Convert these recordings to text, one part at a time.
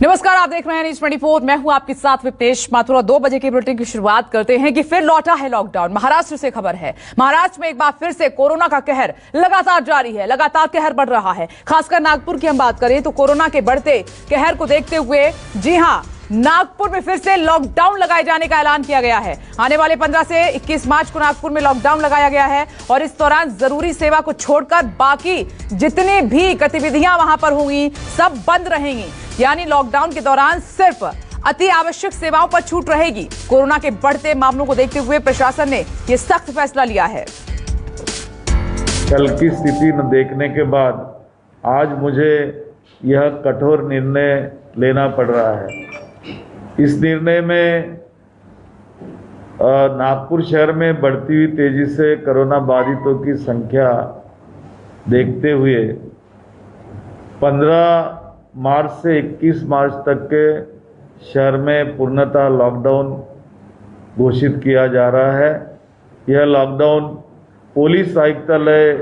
नमस्कार, आप देख रहे हैं न्यूज 24। मैं हूं आपके साथ विपनेश माथुर। 2 बजे की बुलेटिन की शुरुआत करते हैं कि फिर लौटा है लॉकडाउन। महाराष्ट्र से खबर है। महाराष्ट्र में एक बार फिर से कोरोना का कहर लगातार जारी है, लगातार कहर बढ़ रहा है। खासकर नागपुर की हम बात करें तो कोरोना के बढ़ते कहर को देखते हुए, जी हां, नागपुर में फिर से लॉकडाउन लगाए जाने का ऐलान किया गया है। आने वाले 15 से 21 मार्च को नागपुर में लॉकडाउन लगाया गया है और इस दौरान जरूरी सेवा को छोड़कर बाकी जितनी भी गतिविधियां वहां पर होंगी सब बंद रहेंगी। यानी लॉकडाउन के दौरान सिर्फ अति आवश्यक सेवाओं पर छूट रहेगी। कोरोना के बढ़ते मामलों को देखते हुए प्रशासन ने यह सख्त फैसला लिया है। कल की स्थिति न देखने के बाद आज मुझे यह कठोर निर्णय लेना पड़ रहा है। इस निर्णय में नागपुर शहर में बढ़ती हुई तेजी से कोरोना बाधितों की संख्या देखते हुए 15 मार्च से 21 मार्च तक के शहर में पूर्णतः लॉकडाउन घोषित किया जा रहा है। यह लॉकडाउन पुलिस आयुक्तालय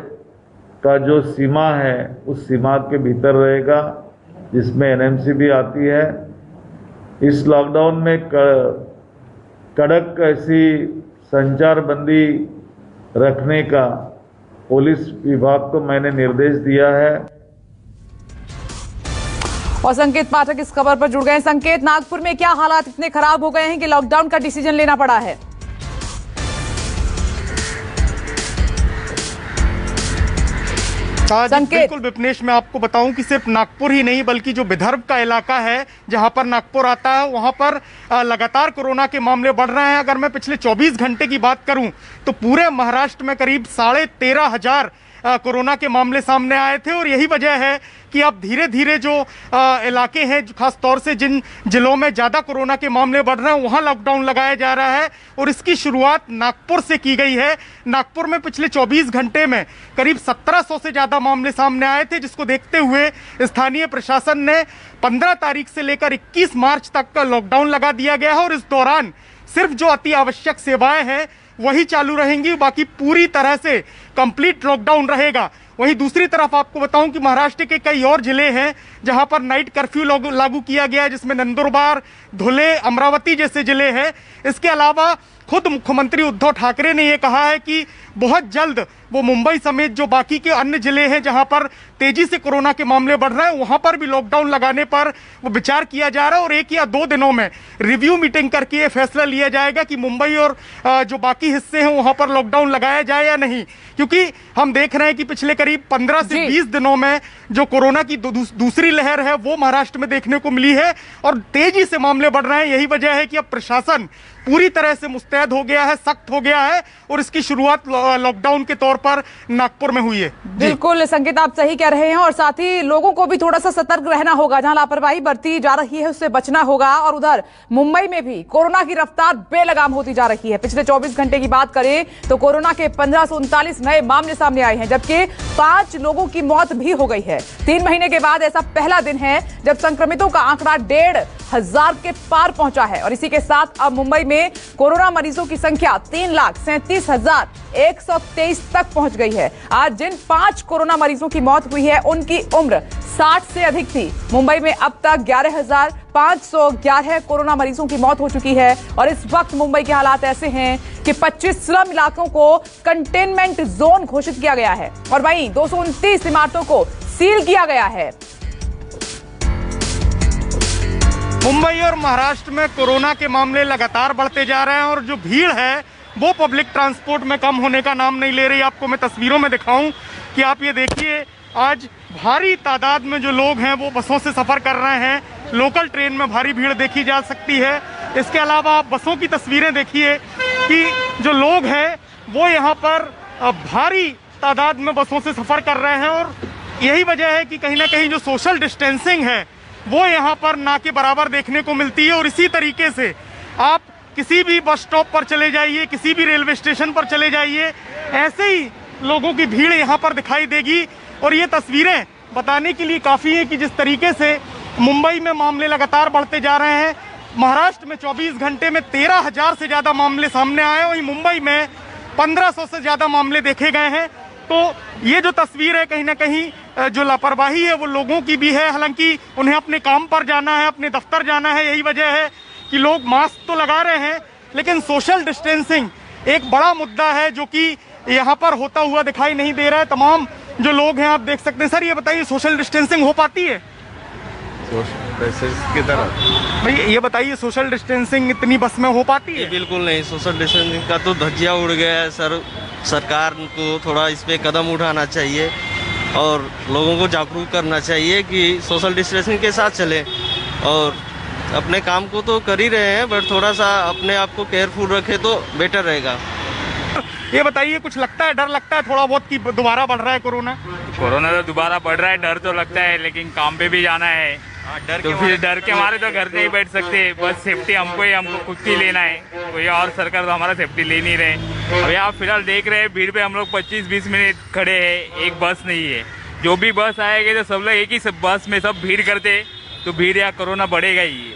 का जो सीमा है उस सीमा के भीतर रहेगा, जिसमें एनएमसी भी आती है। इस लॉकडाउन में कड़क ऐसी संचारबंदी रखने का पुलिस विभाग को मैंने निर्देश दिया है। और संकेत पाठक इस खबर पर जुड़ गए हैं। संकेत, नागपुर में क्या हालात इतने खराब हो गए हैं कि लॉकडाउन का डिसीजन लेना पड़ा है? बिल्कुल विपनेश, मैं आपको बताऊं कि सिर्फ नागपुर ही नहीं बल्कि जो विदर्भ का इलाका है जहां पर नागपुर आता है वहां पर लगातार कोरोना के मामले बढ़ रहे हैं। अगर मैं पिछले 24 घंटे की बात करूं तो पूरे महाराष्ट्र में करीब 13,500 कोरोना के मामले सामने आए थे। और यही वजह है कि अब धीरे धीरे जो इलाके हैं, खास तौर से जिन जिलों में ज़्यादा कोरोना के मामले बढ़ रहे हैं वहाँ लॉकडाउन लगाया जा रहा है और इसकी शुरुआत नागपुर से की गई है। नागपुर में पिछले 24 घंटे में करीब 1700 से ज़्यादा मामले सामने आए थे, जिसको देखते हुए स्थानीय प्रशासन ने 15 तारीख से लेकर 21 मार्च तक का लॉकडाउन लगा दिया गया है। और इस दौरान सिर्फ जो अति आवश्यक सेवाएं हैं वही चालू रहेंगी, बाकी पूरी तरह से कंप्लीट लॉकडाउन रहेगा। वहीं दूसरी तरफ आपको बताऊं कि महाराष्ट्र के कई और जिले हैं जहां पर नाइट कर्फ्यू लागू किया गया है, जिसमें नंदुरबार, धुले, अमरावती जैसे जिले हैं। इसके अलावा खुद मुख्यमंत्री उद्धव ठाकरे ने यह कहा है कि बहुत जल्द वो मुंबई समेत जो बाकी के अन्य जिले हैं जहां पर तेजी से कोरोना के मामले बढ़ रहे हैं वहां पर भी लॉकडाउन लगाने पर वो विचार किया जा रहा है। और 1 या 2 दिनों में रिव्यू मीटिंग करके ये फैसला लिया जाएगा कि मुंबई और जो बाकी हिस्से हैं वहां पर लॉकडाउन लगाया जाए या नहीं, क्योंकि हम देख रहे हैं कि पिछले करीब 15 से 20 दिनों में जो कोरोना की दूसरी लहर है वो महाराष्ट्र में देखने को मिली है और तेजी से मामले बढ़ रहे हैं। यही वजह है कि अब प्रशासन पूरी तरह से मुस्तैद हो गया है, सख्त हो गया है और इसकी शुरुआत लॉकडाउन के तौर पर नागपुर में हुई है। बिल्कुल संकेत, आप सही कह रहे हैं और साथ ही लोगों को भी थोड़ा सा सतर्क रहना होगा। जहां लापरवाही बरती जा रही है उससे बचना होगा। और उधर मुंबई में भी कोरोना की रफ्तार बेलगाम होती जा रही है। पिछले 24 घंटे की बात करें तो कोरोना के 1539 नए मामले सामने आए हैं, जबकि 5 लोगों की मौत भी हो गई है। 3 महीने के बाद ऐसा पहला दिन है जब संक्रमितों का आंकड़ा 1,500 के पार पहुंचा है। और इसी के साथ अब मुंबई में कोरोना मरीजों की संख्या 3,37,123 तक पहुंच गई है। आज जिन 5 कोरोना मरीजों की मौत हुई है उनकी उम्र 60 से अधिक थी। मुंबई में अब तक 11,511 कोरोना मरीजों की मौत हो चुकी है। और इस वक्त मुंबई के हालात ऐसे हैं कि 25 स्लम इलाकों को कंटेनमेंट जोन घोषित किया गया है और वहीं 229 इमारतों को सील किया गया है। मुंबई और महाराष्ट्र में कोरोना के मामले लगातार बढ़ते जा रहे हैं और जो भीड़ है वो पब्लिक ट्रांसपोर्ट में कम होने का नाम नहीं ले रही। आपको मैं तस्वीरों में दिखाऊं कि आप ये देखिए, आज भारी तादाद में जो लोग हैं वो बसों से सफ़र कर रहे हैं। लोकल ट्रेन में भारी भीड़ देखी जा सकती है। इसके अलावा आप बसों की तस्वीरें देखिए कि जो लोग हैं वो यहाँ पर भारी तादाद में बसों से सफ़र कर रहे हैं। और यही वजह है कि कहीं ना कहीं जो सोशल डिस्टेंसिंग है वो यहाँ पर ना के बराबर देखने को मिलती है। और इसी तरीके से आप किसी भी बस स्टॉप पर चले जाइए, किसी भी रेलवे स्टेशन पर चले जाइए, ऐसे ही लोगों की भीड़ यहाँ पर दिखाई देगी। और ये तस्वीरें बताने के लिए काफ़ी है कि जिस तरीके से मुंबई में मामले लगातार बढ़ते जा रहे हैं। महाराष्ट्र में 24 घंटे में 13,000 से ज़्यादा मामले सामने आए, वहीं मुंबई में 1500 से ज़्यादा मामले देखे गए हैं। तो ये जो तस्वीर है कहीं ना कहीं जो लापरवाही है वो लोगों की भी है। हालांकि उन्हें अपने काम पर जाना है, अपने दफ्तर जाना है, यही वजह है कि लोग मास्क तो लगा रहे हैं, लेकिन सोशल डिस्टेंसिंग एक बड़ा मुद्दा है जो कि यहाँ पर होता हुआ दिखाई नहीं दे रहा है। तमाम जो लोग हैं आप देख सकते हैं। सर ये बताइए, सोशल डिस्टेंसिंग हो पाती है? की तरह भाई ये बताइए, सोशल डिस्टेंसिंग इतनी बस में हो पाती है? बिल्कुल नहीं, सोशल डिस्टेंसिंग का तो धज्जिया उड़ गया है सर। सरकार को थोड़ा इस पे कदम उठाना चाहिए और लोगों को जागरूक करना चाहिए कि सोशल डिस्टेंसिंग के साथ चलें। और अपने काम को तो कर ही रहे हैं, बट थोड़ा सा अपने आप को केयरफुल रखें तो बेटर रहेगा। ये बताइए, कुछ लगता है, डर लगता है थोड़ा बहुत कि दोबारा बढ़ रहा है कोरोना? कोरोना तो दोबारा बढ़ रहा है, डर तो लगता है, लेकिन काम पे भी जाना है तो फिर डर के मारे तो घर नहीं बैठ सकते। बस सेफ्टी हमको खुद की लेना है, कोई और सरकार तो हमारा सेफ्टी ले नहीं रहे। अभी आप फिलहाल देख रहे हैं भीड़ पे हम लोग 25-20 मिनट खड़े हैं, एक बस नहीं है। जो भी बस आएगी तो सब लोग एक ही सब बस में सब भीड़ करते तो भीड़ या कोरोना बढ़ेगा ही।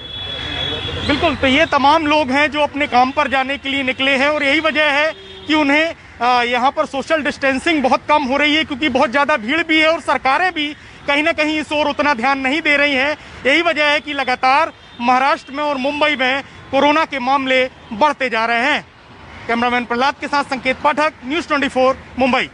बिल्कुल, तो ये तमाम लोग हैं जो अपने काम पर जाने के लिए निकले हैं और यही वजह है कि उन्हें यहाँ पर सोशल डिस्टेंसिंग बहुत कम हो रही है, क्योंकि बहुत ज़्यादा भीड़ भी है और सरकारें भी कहीं ना कहीं इस ओर उतना ध्यान नहीं दे रही हैं। यही वजह है कि लगातार महाराष्ट्र में और मुंबई में कोरोना के मामले बढ़ते जा रहे हैं। कैमरामैन प्रहलाद के साथ संकेत पाठक, न्यूज़ 24 मुंबई।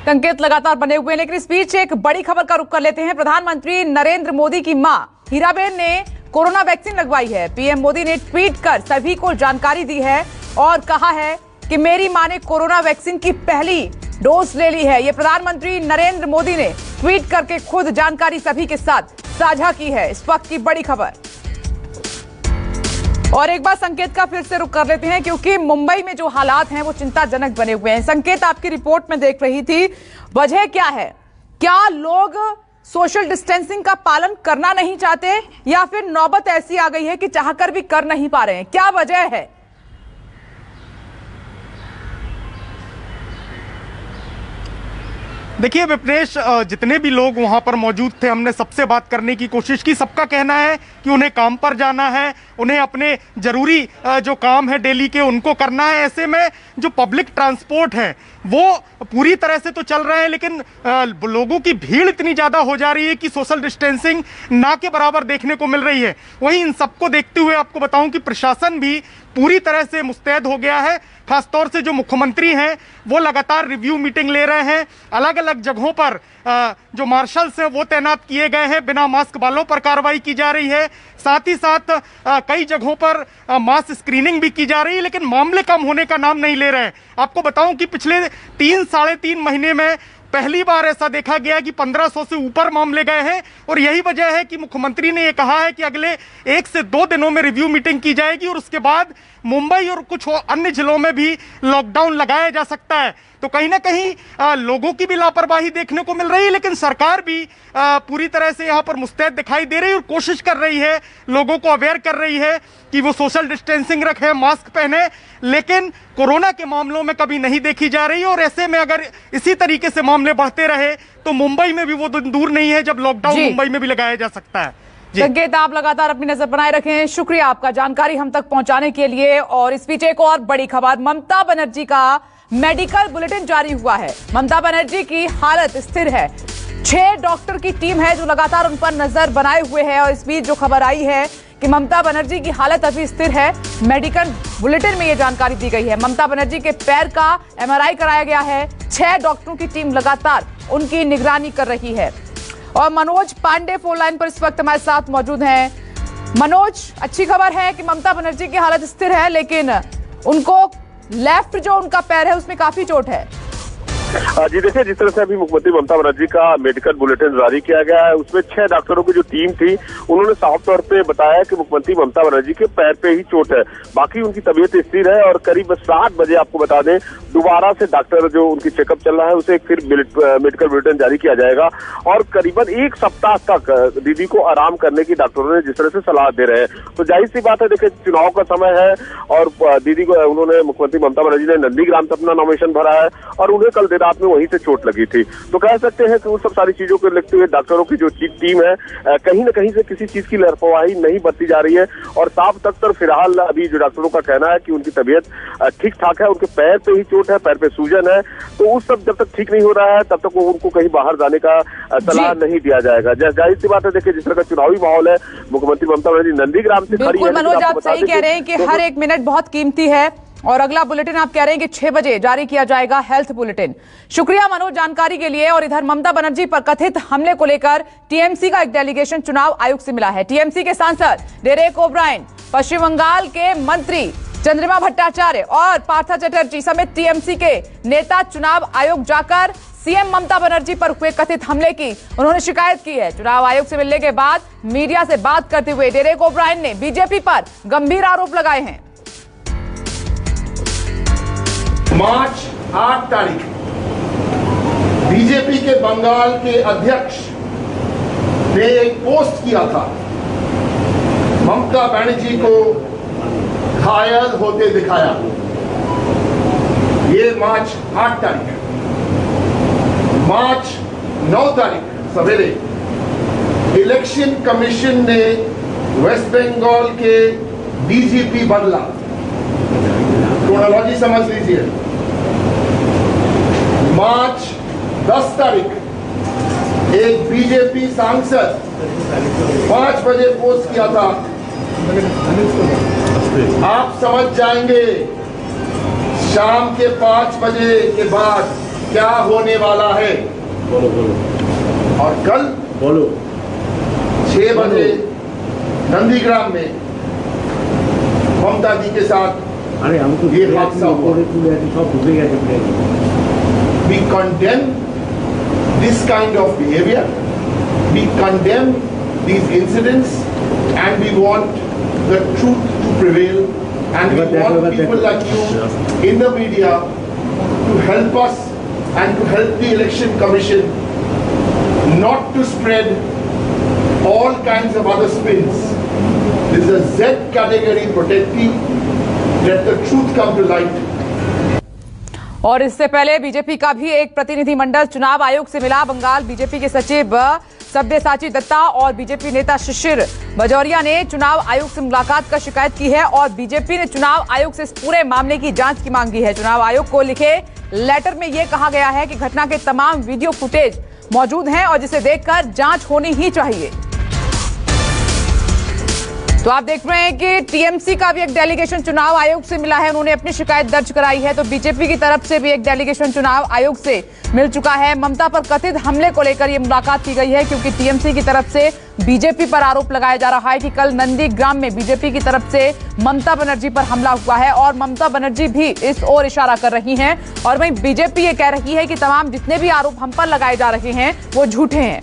संकेत लगातार बने हुए हैं, लेकिन इस बीच एक बड़ी खबर का रुख कर लेते हैं। प्रधानमंत्री नरेंद्र मोदी की मां हीराबेन ने कोरोना वैक्सीन लगवाई है। पीएम मोदी ने ट्वीट कर सभी को जानकारी दी है और कहा है कि मेरी मां ने कोरोना वैक्सीन की पहली डोज ले ली है। ये प्रधानमंत्री नरेंद्र मोदी ने ट्वीट करके खुद जानकारी सभी के साथ साझा की है। इस वक्त की बड़ी खबर। और एक बार संकेत का फिर से रुख कर लेते हैं, क्योंकि मुंबई में जो हालात हैं वो चिंताजनक बने हुए हैं। संकेत, आपकी रिपोर्ट में देख रही थी, वजह क्या है? क्या लोग सोशल डिस्टेंसिंग का पालन करना नहीं चाहते या फिर नौबत ऐसी आ गई है कि चाहकर भी कर नहीं पा रहे हैं? क्या वजह है? देखिए विपनेश, जितने भी लोग वहां पर मौजूद थे हमने सबसे बात करने की कोशिश की। सबका कहना है कि उन्हें काम पर जाना है, उन्हें अपने जरूरी जो काम है डेली के उनको करना है। ऐसे में जो पब्लिक ट्रांसपोर्ट है वो पूरी तरह से तो चल रहे हैं, लेकिन लोगों की भीड़ इतनी ज़्यादा हो जा रही है कि सोशल डिस्टेंसिंग ना के बराबर देखने को मिल रही है। वहीं इन सबको देखते हुए आपको बताऊं कि प्रशासन भी पूरी तरह से मुस्तैद हो गया है। खासतौर से जो मुख्यमंत्री हैं वो लगातार रिव्यू मीटिंग ले रहे हैं। अलग अलग जगहों पर जो मार्शल्स हैं वो तैनात किए गए हैं। बिना मास्क वालों पर कार्रवाई की जा रही है। साथ ही साथ कई जगहों पर मास स्क्रीनिंग भी की जा रही है, लेकिन मामले कम होने का नाम नहीं ले रहे हैं। आपको बताऊं कि पिछले 3-3.5 महीने में पहली बार ऐसा देखा गया कि 1500 से ऊपर मामले गए हैं। और यही वजह है कि मुख्यमंत्री ने यह कहा है कि अगले 1 से 2 दिनों में रिव्यू मीटिंग की जाएगी और उसके बाद मुंबई और कुछ अन्य जिलों में भी लॉकडाउन लगाया जा सकता है। तो कहीं ना कहीं लोगों की भी लापरवाही देखने को मिल रही है, लेकिन सरकार भी पूरी तरह से यहाँ पर मुस्तैद दिखाई दे रही है और कोशिश कर रही है, लोगों को अवेयर कर रही है कि वो सोशल डिस्टेंसिंग रखें, मास्क पहने। लेकिन कोरोना के मामलों में कभी नहीं देखी जा रही है और ऐसे में अगर इसी तरीके से मामले बढ़ते रहे तो मुंबई में भी वो दिन दूर नहीं है जब लॉकडाउन मुंबई में भी लगाया जा सकता है। संकेत, आप लगातार अपनी नजर बनाए रखें। शुक्रिया आपका जानकारी हम तक पहुंचाने के लिए। और इस बीच एक और बड़ी खबर, ममता बनर्जी का मेडिकल बुलेटिन जारी हुआ है। ममता बनर्जी की हालत स्थिर है। 6 डॉक्टर की टीम है जो लगातार उन पर नजर बनाए हुए है। और इस बीच जो खबर आई है कि ममता बनर्जी की हालत अभी स्थिर है, मेडिकल बुलेटिन में यह जानकारी दी गई है। ममता बनर्जी के पैर का MRI कराया गया है। 6 डॉक्टरों की टीम लगातार उनकी निगरानी कर रही है। और मनोज पांडे फोन लाइन पर इस वक्त हमारे साथ मौजूद हैं। मनोज, अच्छी खबर है कि ममता बनर्जी की हालत स्थिर है, लेकिन उनको लेफ्ट जो उनका पैर है उसमें काफी चोट है। जी देखिए, जिस तरह से अभी मुख्यमंत्री ममता बनर्जी का मेडिकल बुलेटिन जारी किया गया है उसमें 6 डॉक्टरों की जो टीम थी उन्होंने साफ तौर पे बताया कि मुख्यमंत्री ममता बनर्जी के पैर पे ही चोट है, बाकी उनकी तबीयत स्थिर है। और करीब 7 बजे आपको बता दें दोबारा से डॉक्टर जो उनकी चेकअप चल रहा है उसे फिर मेडिकल बुलेटिन जारी किया जाएगा। और करीबन 1 सप्ताह तक दीदी को आराम करने की डॉक्टरों ने जिस तरह से सलाह दे रहे हैं, तो जाहिर सी बात है, देखिए चुनाव का समय है और दीदी को उन्होंने मुख्यमंत्री ममता बनर्जी ने नंदीग्राम से अपना नॉमिनेशन भरा है और उन्हें कल देर दांत में वहीं से चोट लगी थी। तो कह सकते हैं कि उन सब सारी चीजों को देखते हुए डॉक्टरों की जो टीम है कहीं न कहीं से किसी चीज की लापरवाही नहीं बरती जा रही है। और साफ तक फिलहाल अभी जो डॉक्टरों का कहना है कि उनकी तबीयत ठीक ठाक है, उनके पैर पे ही चोट है, पैर पे सूजन है, तो उस सब जब तक ठीक नहीं हो रहा है तब तक उनको कहीं बाहर जाने का सलाह नहीं दिया जाएगा। जाहिर सी बात है, देखिए जिस तरह का चुनावी माहौल है, मुख्यमंत्री ममता बनर्जी नंदीग्राम से खड़ी है। मनोज, आप सही कह रहे हैं कि हर एक मिनट बहुत कीमती है और अगला बुलेटिन आप कह रहे हैं कि 6 बजे जारी किया जाएगा हेल्थ बुलेटिन। शुक्रिया मनोज जानकारी के लिए। और इधर ममता बनर्जी पर कथित हमले को लेकर टीएमसी का एक डेलीगेशन चुनाव आयोग से मिला है। टीएमसी के सांसद डेरेक ओब्रायन, पश्चिम बंगाल के मंत्री चंद्रिमा भट्टाचार्य और पार्था चटर्जी समेत टीएमसी के नेता चुनाव आयोग जाकर सीएम ममता बनर्जी पर हुए कथित हमले की उन्होंने शिकायत की है। चुनाव आयोग से मिलने के बाद मीडिया से बात करते हुए डेरेक ओब्रायन ने बीजेपी पर गंभीर आरोप लगाए हैं। मार्च 8 तारीख बीजेपी के बंगाल के अध्यक्ष ने एक पोस्ट किया था, ममता बनर्जी को घायल होते दिखाया। ये मार्च 8 तारीख है। मार्च 9 तारीख सवेरे इलेक्शन कमीशन ने वेस्ट बंगाल के डीजीपी बदला। क्रोनोलॉजी समझ लीजिए। मार्च 10 तारीख एक बीजेपी सांसद 5 बजे पोस्ट किया था, आप समझ जाएंगे शाम के 5 बजे के बाद क्या होने वाला है। और कल 6 बजे नंदीग्राम में ममता जी के साथ ये हादसा हुआ। We condemn this kind of behavior, we condemn these incidents, and we want the truth to prevail, and we want people like you in the media to help us and to help the election commission not to spread all kinds of other spins. This is a Z category protectee. Let the truth come to light. और इससे पहले BJP का भी एक प्रतिनिधिमंडल चुनाव आयोग से मिला। बंगाल बीजेपी के सचिव सब्यसाची दत्ता और बीजेपी नेता शिशिर बजौरिया ने चुनाव आयोग से मुलाकात कर शिकायत की है और बीजेपी ने चुनाव आयोग से इस पूरे मामले की जांच की मांग की है। चुनाव आयोग को लिखे लेटर में यह कहा गया है कि घटना के तमाम वीडियो फुटेज मौजूद हैं और जिसे देखकर जांच होनी ही चाहिए। तो आप देख रहे हैं कि टीएमसी का भी एक डेलीगेशन चुनाव आयोग से मिला है, उन्होंने अपनी शिकायत दर्ज कराई है। तो बीजेपी की तरफ से भी एक डेलीगेशन चुनाव आयोग से मिल चुका है। ममता पर कथित हमले को लेकर यह मुलाकात की गई है क्योंकि टीएमसी की तरफ से बीजेपी पर आरोप लगाया जा रहा है कि कल नंदीग्राम में बीजेपी की तरफ से ममता बनर्जी पर हमला हुआ है और ममता बनर्जी भी इस ओर इशारा कर रही हैं। और वहीं बीजेपी ये कह रही है कि तमाम जितने भी आरोप हम पर लगाए जा रहे हैं वो झूठे हैं।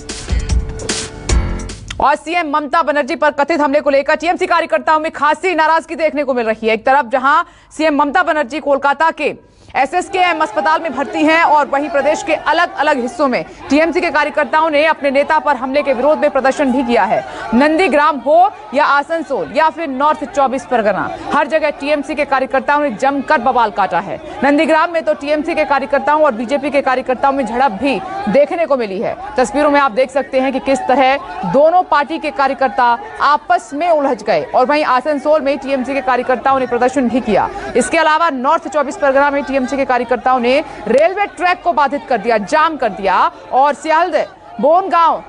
और सीएम ममता बनर्जी पर कथित हमले को लेकर टीएमसी कार्यकर्ताओं में खासी नाराजगी देखने को मिल रही है। एक तरफ जहां सीएम ममता बनर्जी कोलकाता के एसएसकेएम अस्पताल में भर्ती हैं और वहीं प्रदेश के अलग अलग हिस्सों में टीएमसी के कार्यकर्ताओं ने अपने नेता पर हमले के विरोध में प्रदर्शन भी किया है। नंदीग्राम हो या आसनसोल या फिर नॉर्थ 24 परगना, हर जगह टीएमसी के कार्यकर्ताओं ने जमकर बवाल काटा है। नंदीग्राम में तो टीएमसी के कार्यकर्ताओं और बीजेपी के कार्यकर्ताओं में झड़प भी देखने को मिली है। तस्वीरों में आप देख सकते हैं कि किस तरह दोनों पार्टी के कार्यकर्ता आपस में उलझ गए और वहीं आसनसोल में टीएमसी के कार्यकर्ताओं ने प्रदर्शन भी किया। इसके अलावा नॉर्थ 24 परगना में टीएमसी के कार्यकर्ताओं ने रेलवे ट्रैक को बाधित कर दिया, जाम कर दिया और सियालदह, बोनगांव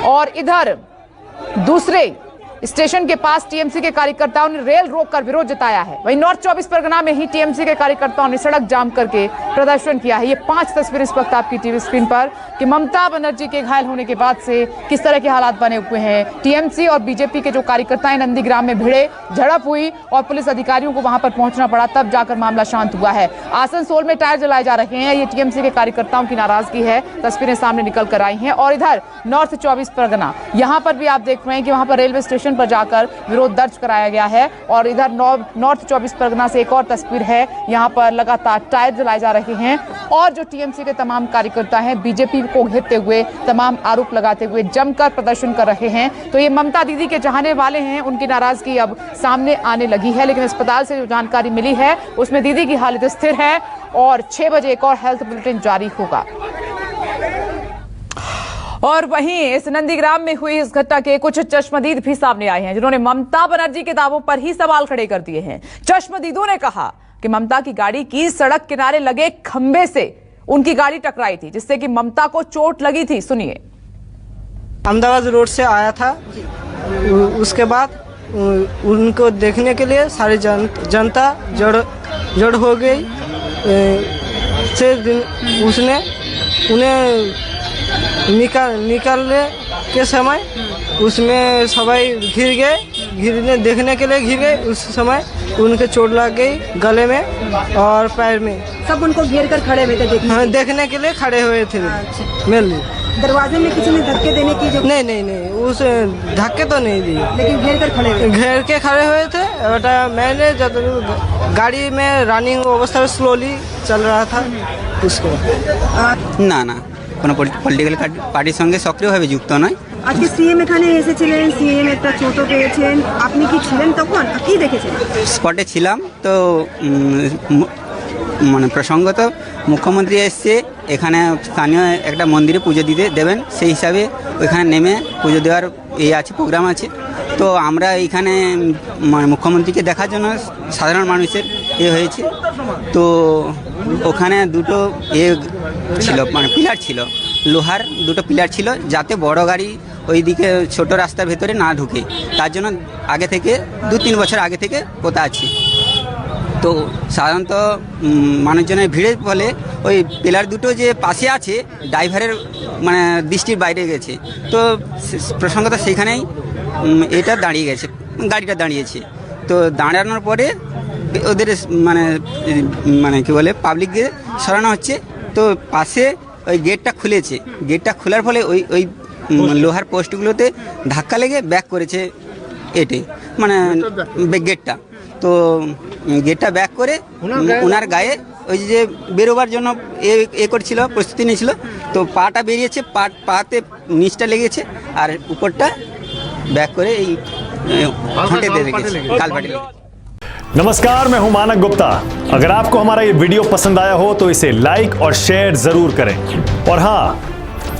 और इधर दूसरे स्टेशन के पास टीएमसी के कार्यकर्ताओं ने रेल रोककर विरोध जताया है। वहीं नॉर्थ 24 परगना में ही टीएमसी के कार्यकर्ताओं ने सड़क जाम करके प्रदर्शन किया है। ये 5 तस्वीरें इस वक्त आपकी टीवी स्क्रीन पर कि ममता बनर्जी के घायल होने के बाद से किस तरह के हालात बने हुए हैं। टीएमसी और बीजेपी के जो कार्यकर्ता हैं नंदीग्राम में भिड़े, झड़प हुई और पुलिस अधिकारियों को वहां पर पहुंचना पड़ा, तब जाकर मामला शांत हुआ है। आसनसोल में टायर जलाए जा रहे हैं, ये टीएमसी के कार्यकर्ताओं की नाराजगी है। तस्वीरें सामने निकल कर आई हैं। और इधर नॉर्थ 24 परगना, यहां पर भी आप देख रहे हैं कि वहां पर रेलवे स्टेशन स्टेशन पर जाकर विरोध दर्ज कराया गया है। और इधर नॉर्थ 24 परगना से एक और तस्वीर है, यहाँ पर लगातार टायर जलाए जा रहे हैं और जो टीएमसी के तमाम कार्यकर्ता हैं बीजेपी को घेरते हुए तमाम आरोप लगाते हुए जमकर प्रदर्शन कर रहे हैं। तो ये ममता दीदी के चाहने वाले हैं, उनकी नाराजगी अब सामने आने लगी है। लेकिन अस्पताल से जो जानकारी मिली है उसमें दीदी की हालत स्थिर है और 6 बजे एक और हेल्थ बुलेटिन जारी होगा। और वहीं इस नंदीग्राम में हुई इस घटना के कुछ चश्मदीद भी सामने आए हैं, जिन्होंने ममता बनर्जी के दावों पर ही सवाल खड़े कर दिए हैं। चश्मदीदों ने कहा कि ममता की गाड़ी की सड़क किनारे लगे खंबे से उनकी गाड़ी टकराई थी, जिससे कि ममता को चोट लगी थी। सुनिए। अहमदाबाद रोड से आया था, उसके बाद उनको देखने के लिए सारी जनता जड़ हो गई। उसने उन्हें निकालने के समय उसमें सबाई घिरने देखने के लिए घिर गए। उस समय उनके चोट लग गई गले में और पैर में। सब उनको घेर कर खड़े हुए थे देखने के लिए खड़े हुए थे। मेनली दरवाजे में किसी ने धक्के देने की नहीं उस धक्के तो नहीं दिए, लेकिन घेर के खड़े हुए थे। मैंने जब गाड़ी में रनिंग अवस्था में स्लोली चल रहा था उसको ना কোনো পলিটিক্যাল পার্টির সঙ্গে সক্রিয়ভাবে যুক্ত নয়। আজকে সিএম এখানে এসেছিলেন, সিএম একটা চোটও পেয়েছেন, আপনি কি ছিলেন তখন, কি দেখেছেন? স্পটে ছিলাম তো মানে প্রসঙ্গত মুখ্যমন্ত্রী এসছে এখানে স্থানীয় একটা মন্দিরে পুজো দেবেন, সেই হিসাবে ওইখানে নেমে পুজো দেওয়ার আছে প্রোগ্রাম আছে। তো আমরা এইখানে মানে মুখ্যমন্ত্রীকে দেখার জন্য সাধারণ মানুষের হয়েছে। তো ওখানে দুটো ছিল মানে পিলার ছিল, লোহার দুটো পিলার ছিল, যাতে বড় গাড়ি ওইদিকে ছোট রাস্তার ভেতরে না ঢুকে, তার জন্য আগে থেকে 2-3 বছর আগে থেকে পোতা আছে। তো সাধারণত মানুষজনের ভিড়ের ফলে ওই পিলার দুটো যে পাশে আছে ড্রাইভারের মানে দৃষ্টির বাইরে গেছে। তো প্রসঙ্গত সেইখানেই এটা দাঁড়িয়ে গেছে, গাড়িটা দাঁড়িয়েছে। তো দাঁড়ানোর পরে ওদের মানে কি বলে পাবলিককে সরানো হচ্ছে। তো পাশে ওই গেটটা খুলেছে, গেটটা খোলার ফলে ওই লোহার পোস্টগুলোতে ধাক্কা লেগে ব্যাক করেছে এটে মানে গেটটা। তো গেটটা ব্যাক করে ওনার গায়ে ওই যে বেরোবার জন্য করছিল, প্রস্তুতি নিয়েছিল। তো পাটা বেরিয়েছে, পাতে নিচটা লেগেছে আর উপরটা बैक करे फटे दे कालभाटी। नमस्कार, मैं हूं मानक गुप्ता। अगर आपको हमारा ये वीडियो पसंद आया हो तो इसे लाइक और शेयर जरूर करें और हाँ,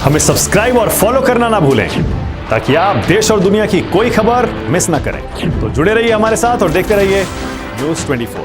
हमें सब्सक्राइब और फॉलो करना ना भूलें ताकि आप देश और दुनिया की कोई खबर मिस ना करें। तो जुड़े रहिए हमारे साथ और देखते रहिए न्यूज़ 24।